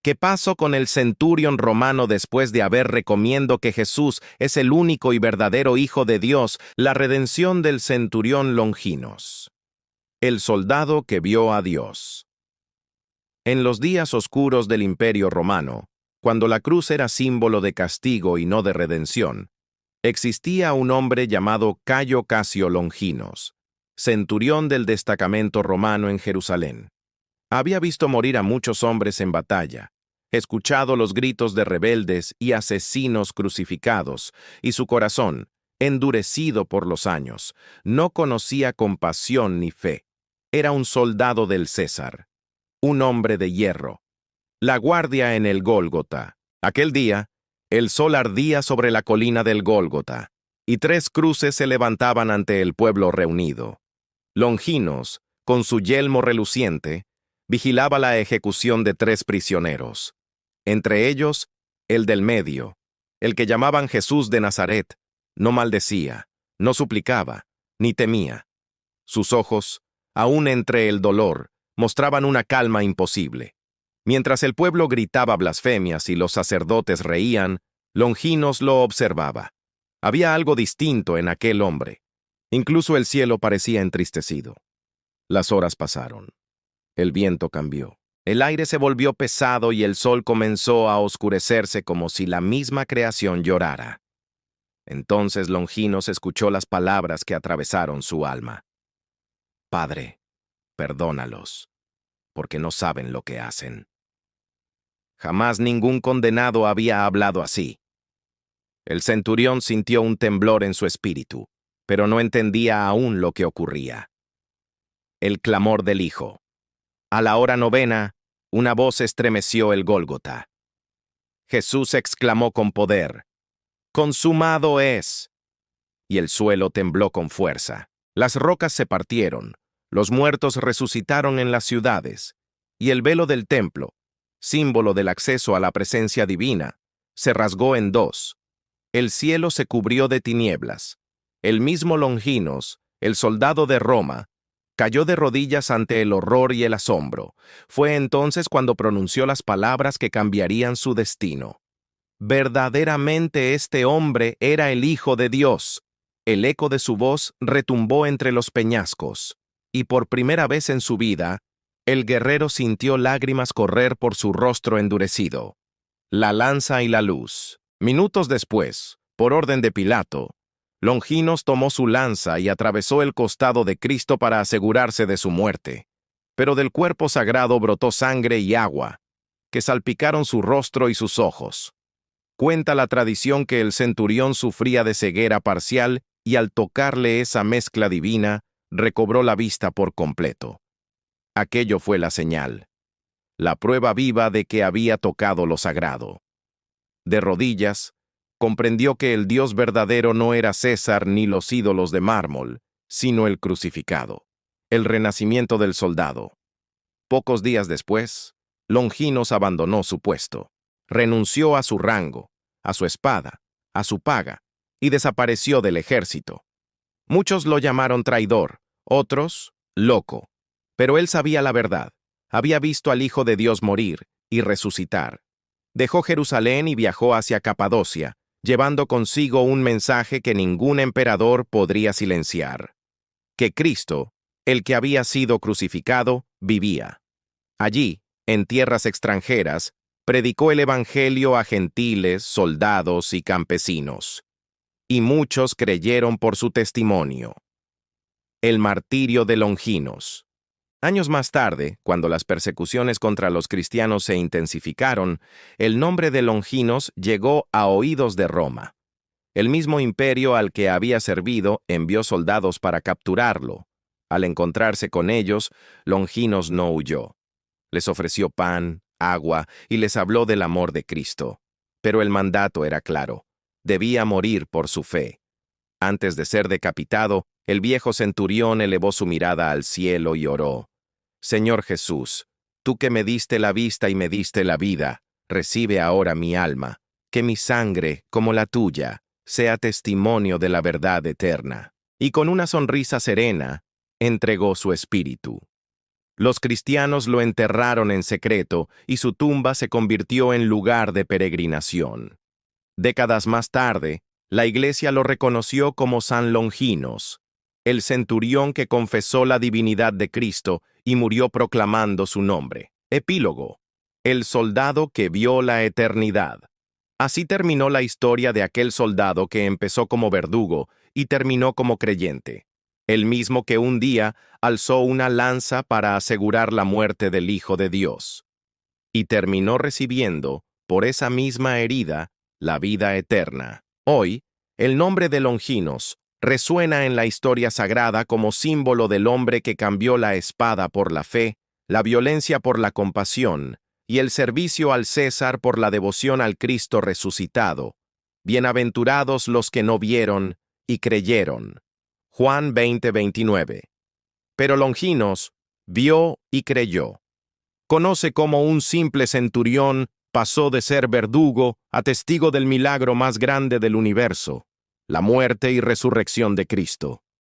¿Qué pasó con el centurión romano después de haber recomiendo que Jesús es el único y verdadero Hijo de Dios, la redención del centurión Longinos? El soldado que vio a Dios. En los días oscuros del Imperio Romano, cuando la cruz era símbolo de castigo y no de redención, existía un hombre llamado Cayo Casio Longinos, centurión del destacamento romano en Jerusalén. Había visto morir a muchos hombres en batalla, escuchado los gritos de rebeldes y asesinos crucificados, y su corazón, endurecido por los años, no conocía compasión ni fe. Era un soldado del César, un hombre de hierro. La guardia en el Gólgota. Aquel día, el sol ardía sobre la colina del Gólgota, y 3 cruces se levantaban ante el pueblo reunido. Longinos, con su yelmo reluciente, vigilaba la ejecución de 3 prisioneros. Entre ellos, el del medio, el que llamaban Jesús de Nazaret, no maldecía, no suplicaba, ni temía. Sus ojos, aún entre el dolor, mostraban una calma imposible. Mientras el pueblo gritaba blasfemias y los sacerdotes reían, Longinos lo observaba. Había algo distinto en aquel hombre. Incluso el cielo parecía entristecido. Las horas pasaron. El viento cambió. El aire se volvió pesado y el sol comenzó a oscurecerse como si la misma creación llorara. Entonces Longinos escuchó las palabras que atravesaron su alma. Padre, perdónalos, porque no saben lo que hacen. Jamás ningún condenado había hablado así. El centurión sintió un temblor en su espíritu, pero no entendía aún lo que ocurría. El clamor del Hijo. A la hora 9, una voz estremeció el Gólgota. Jesús exclamó con poder: «¡Consumado es!». Y el suelo tembló con fuerza. Las rocas se partieron, los muertos resucitaron en las ciudades, y el velo del templo, símbolo del acceso a la presencia divina, se rasgó en 2. El cielo se cubrió de tinieblas. El mismo Longinos, el soldado de Roma, cayó de rodillas ante el horror y el asombro. Fue entonces cuando pronunció las palabras que cambiarían su destino. Verdaderamente este hombre era el Hijo de Dios. El eco de su voz retumbó entre los peñascos, y por primera vez en su vida, el guerrero sintió lágrimas correr por su rostro endurecido. La lanza y la luz. Minutos después, por orden de Pilato, Longinos tomó su lanza y atravesó el costado de Cristo para asegurarse de su muerte. Pero del cuerpo sagrado brotó sangre y agua, que salpicaron su rostro y sus ojos. Cuenta la tradición que el centurión sufría de ceguera parcial y al tocarle esa mezcla divina, recobró la vista por completo. Aquello fue la señal, la prueba viva de que había tocado lo sagrado. De rodillas, comprendió que el Dios verdadero no era César ni los ídolos de mármol, sino el crucificado, el renacimiento del soldado. Pocos días después, Longinos abandonó su puesto, renunció a su rango, a su espada, a su paga, y desapareció del ejército. Muchos lo llamaron traidor, otros, loco, pero él sabía la verdad. Había visto al Hijo de Dios morir y resucitar. Dejó Jerusalén y viajó hacia Capadocia, llevando consigo un mensaje que ningún emperador podría silenciar: que Cristo, el que había sido crucificado, vivía. Allí, en tierras extranjeras, predicó el Evangelio a gentiles, soldados y campesinos. Y muchos creyeron por su testimonio. El martirio de Longinos. Años más tarde, cuando las persecuciones contra los cristianos se intensificaron, el nombre de Longinos llegó a oídos de Roma. El mismo imperio al que había servido envió soldados para capturarlo. Al encontrarse con ellos, Longinos no huyó. Les ofreció pan, agua y les habló del amor de Cristo. Pero el mandato era claro: debía morir por su fe. Antes de ser decapitado, el viejo centurión elevó su mirada al cielo y oró: Señor Jesús, tú que me diste la vista y me diste la vida, recibe ahora mi alma, que mi sangre, como la tuya, sea testimonio de la verdad eterna. Y con una sonrisa serena, entregó su espíritu. Los cristianos lo enterraron en secreto y su tumba se convirtió en lugar de peregrinación. Décadas más tarde, la Iglesia lo reconoció como San Longinos, el centurión que confesó la divinidad de Cristo y murió proclamando su nombre. Epílogo. El soldado que vio la eternidad. Así terminó la historia de aquel soldado que empezó como verdugo y terminó como creyente, el mismo que un día alzó una lanza para asegurar la muerte del Hijo de Dios, y terminó recibiendo, por esa misma herida, la vida eterna. Hoy, el nombre de Longinos resuena en la historia sagrada como símbolo del hombre que cambió la espada por la fe, la violencia por la compasión, y el servicio al César por la devoción al Cristo resucitado. Bienaventurados los que no vieron y creyeron. Juan 20:29. Pero Longinos vio y creyó. Conoce cómo un simple centurión pasó de ser verdugo a testigo del milagro más grande del universo, la muerte y resurrección de Cristo.